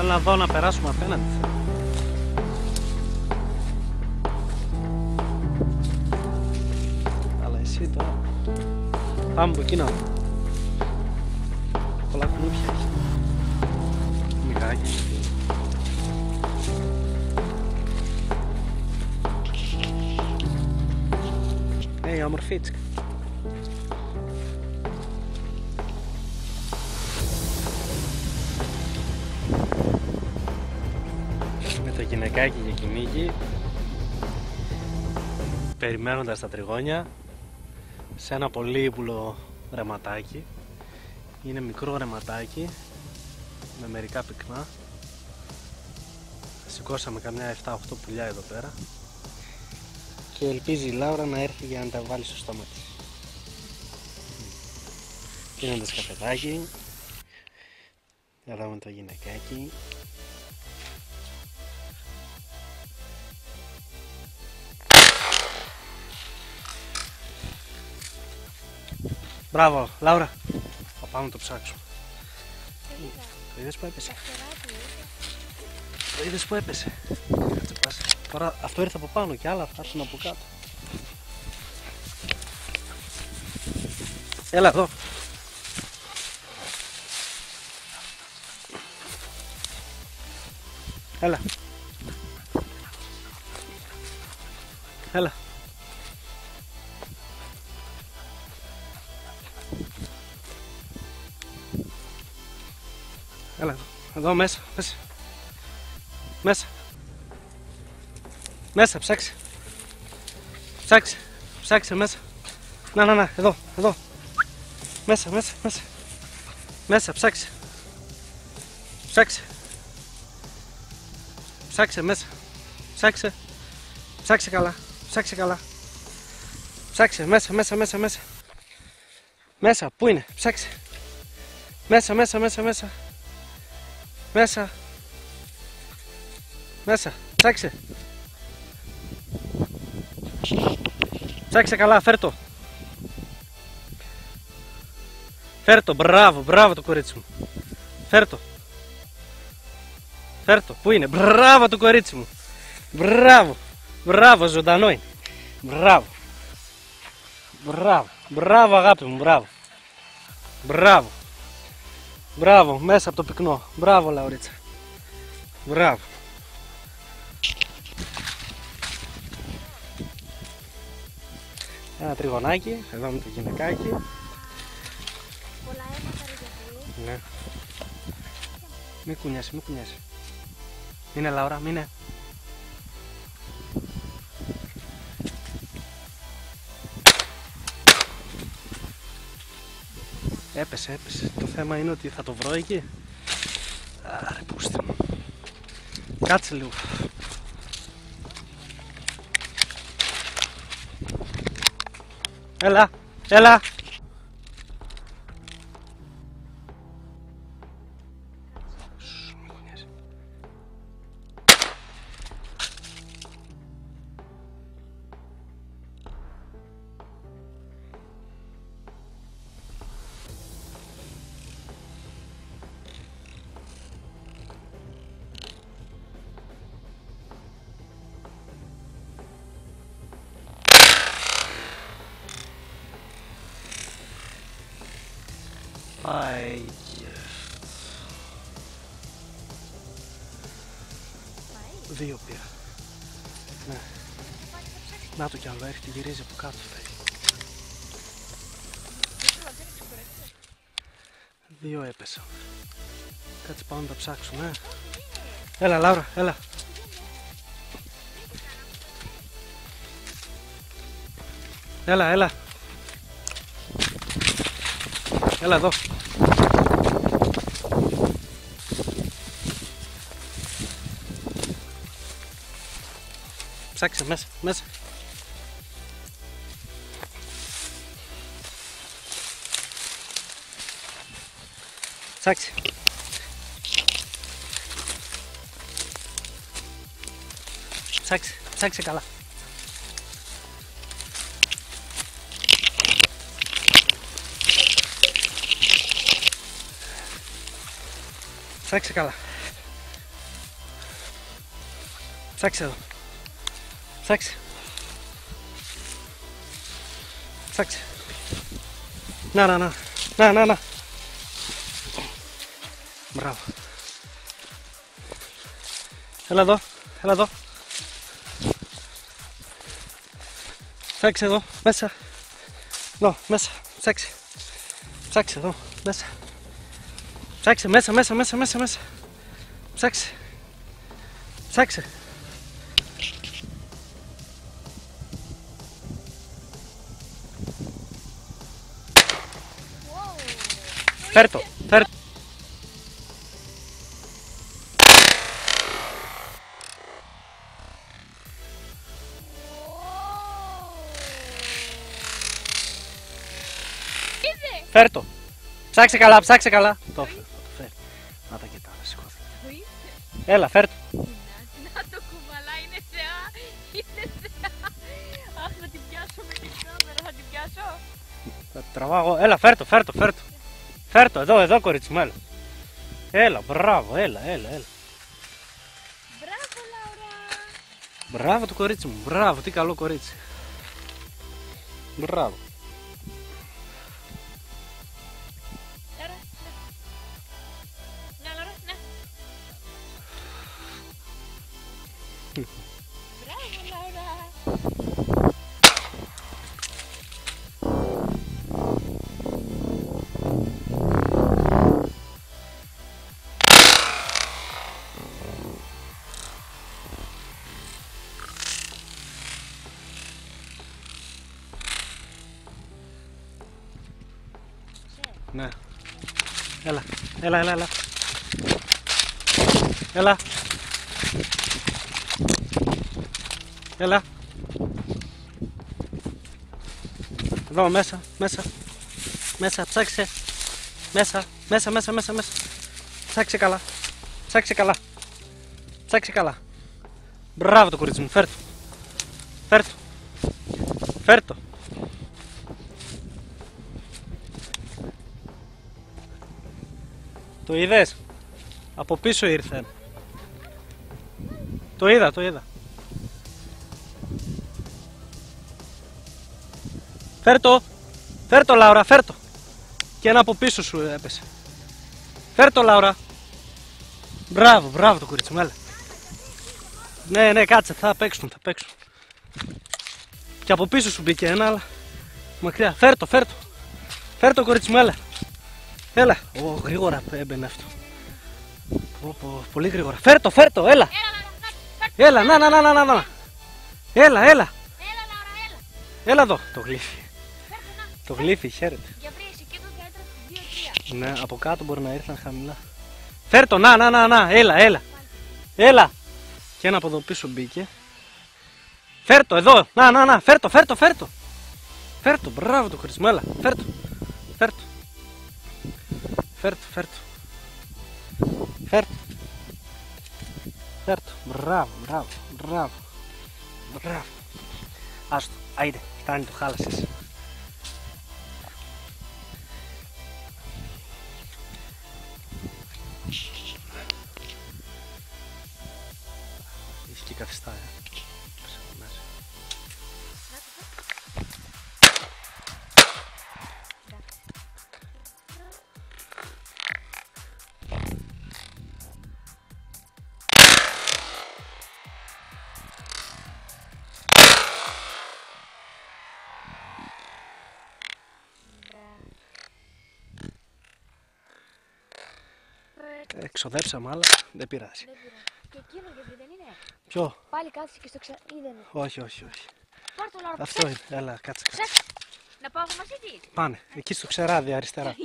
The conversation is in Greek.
Θέλω να δω να περάσουμε απέναντι. Αλλά εσύ τώρα. Πάμε από εκεί να δω. Πολλά κουνούπια έχει. Μικράκι. Ομορφίτσικα. Με το γυναικάκι για κυνήγι, περιμένοντας τα τριγώνια σε ένα πολύ ύπουλο ρεματάκι. Είναι μικρό ρεματάκι με μερικά πυκνά. Σηκώσαμε καμιά 7-8 πουλιά εδώ πέρα και ελπίζει η Λάουρα να έρθει για να τα βάλει στο στόμα της. Πίνοντας καφεδάκι. Εδώ με το γυναικάκι. Μπράβο, Λάουρα. Θα πάμε να το ψάξουμε. Το είδες που έπεσε. Το είδες που έπεσε. Τώρα αυτό ήρθε από πάνω και άλλα θα έρθουν από κάτω. Έλα εδώ. Έλα. Έλα. Έλα εδώ μέσα, μέσα. Μέσα. Μέσα, ψάξε. Ψάξε. Ψάξε μέσα. Να, εδώ, εδώ. Μέσα, μέσα, μέσα. Μέσα, ψάξε. Ψάξε. Ψάξε μέσα. Ψάξε. Ψάξε καλά. Ψάξε καλά. Ψάξε μέσα, μέσα, μέσα, μέσα. Μέσα, πού είναι, ψάξε. Μέσα, μέσα, μέσα, μέσα. Μέσα. Μέσα, ψάξε. Ψάξε καλά, φέρ' το. Φέρ' το, μπράβο, μπράβο το κορίτσι μου. Φέρ' το. Φέρ' το, πού είναι, μπράβο το κορίτσι μου. Μπράβο, μπράβο, ζωντανό είναι. Μπράβο. Μπράβο, μπράβο αγάπη μου, μπράβο. Μπράβο. Μπράβο, μέσα από το πυκνό. Μπράβο Λαουρίτσα. Μπράβο. Ένα τριγωνάκι, εδώ με το γυναικάκι. Πολλά αίματα ρε γιατρή. Ναι. Μη κουνιάσαι, μη κουνιάσαι. Μείνε Λάουρα, μείνε. Έπεσε, έπεσε. Το θέμα είναι ότι θα το βρω εκεί. Άρε πούστη μου. Κάτσε λίγο. Έλα, έλα. Πάει. Δύο πήρα. Ναι. Να το κι άλλο, έρχεται, γυρίζει από κάτω. Δύο έπεσα. Κάτσε πάμε να τα ψάξουμε. Έλα Λάουρα, έλα. Έλα, έλα. Έλα εδώ. Ψάξε μέσα, μέσα. Ψάξε. Ψάξε, ψάξε καλά. Ψάξε καλά. Ψάξε εδώ. Ψάξε. Ψάξε. Να. Μπράβο. Έλα εδώ. Ψάξε εδώ, μέσα. Εδώ, μέσα. Ψάξε. Ψάξε εδώ, μέσα. Ψάξε μέσα. Ψάξε. Φέρτο. Φέρτο. Ψάξε καλά. Το φέρ. Να τα κοιτάω, σηκώθηκα. Έλα, φέρτο. Να το κουβαλά, είναι θεά. Αχ, να την πιάσω με την κάμερα, θα την πιάσω. Θα τραβάω. Έλα, φέρτο. Φέρτο, εδώ κορίτσι μου, έλα. Έλα, μπράβο, έλα. Μπράβο, Λάουρα. Μπράβο το κορίτσι μου, μπράβο, τι καλό κορίτσι. Μπράβο. Λάουρα, να. Λάουρα, να. Μπράβο, Λάουρα. Ναι. Έλα. Εδώ μέσα. Ψάξε. Μέσα. Ψάξε καλά. Μπράβο το κορίτσι μου, φέρτο. Το είδες? Από πίσω ήρθε. Το είδα. Φέρτο Λάουρα, φέρτο. Και ένα από πίσω σου έπεσε. Φέρτο Λάουρα. Μπράβο το κορίτσι μου, έλα. Ναι, κάτσε, θα παίξουν. Και από πίσω σου μπήκε ένα, αλλά μακριά. Φέρτο κορίτσι μου, έλα. Γρήγορα έμπαινε αυτό. Πολύ γρήγορα. Φέρτο, έλα. Έλα, να. Έλα. Έλα εδώ, το γλύφι. Το γλύφι, χαίρεται. Για βρέσει και εδώ θα έτρεχε 2-3. Ναι, από κάτω μπορεί να ήρθαν χαμηλά. Φέρτο, να, έλα. Και ένα από εδώ πίσω μπήκε. Φέρτο, εδώ, να, φέρτο. Φέρτο, μπράβο το κορίτσι μου, έλα, φέρτο. Μπράβο. Άστο, άιντε, φτάνει, το χάλασες. Έχει και καθιστά, Εξοδέψαμε, αλλά δεν πειράζει. Και εκείνο γιατί δεν είναι? Ποιο? Πάλι κάθισε και στο είδαινε. Όχι. Πάρ' το Λάουρα. Αυτό είναι. Έλα, κάτσε. Να πάω μαζί της. Πάνε. Εκεί στο ξεράδι αριστερά.